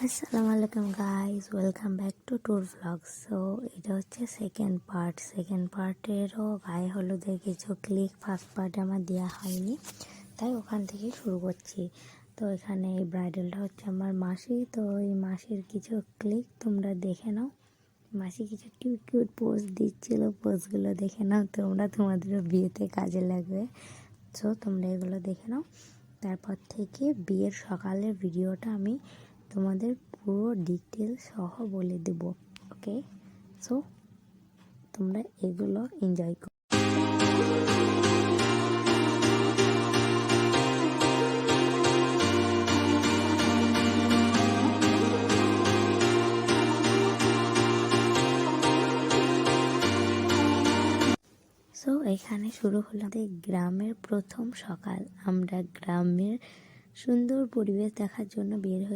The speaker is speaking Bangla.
আসসালামু আলাইকুম guys, welcome back to tour vlog. So এটা হচ্ছে সেকেন্ড পার্টেরও গায়ে হলুদের কিছু ক্লিক ফার্স্ট পার্টে আমার দেওয়া হয়নি, তাই ওখান থেকে শুরু করছি। তো এখানে এই ব্রাইডালটা হচ্ছে আমার মাসি, তো এই মাসির কিছু ক্লিক তোমরা দেখে নাও। মাসি কিছু কিউট কিউট পোজ দিচ্ছিল, পোজগুলো দেখে নাও তোমরা, তোমাদেরও বিয়েতে কাজে লাগবে। সো তোমরা এগুলো দেখে নাও। তারপর থেকে বিয়ের সকালের ভিডিওটা আমি তোমাদের পুরো ডিটেলস সহ বলে দেব। ওকে, সো তোমরা এগুলো এনজয় করো। সো এখানে শুরু হলো আমাদের গ্রামের প্রথম সকাল। আমরা গ্রামের সুন্দর পরিবেশ দেখার জন্য বের হয়ে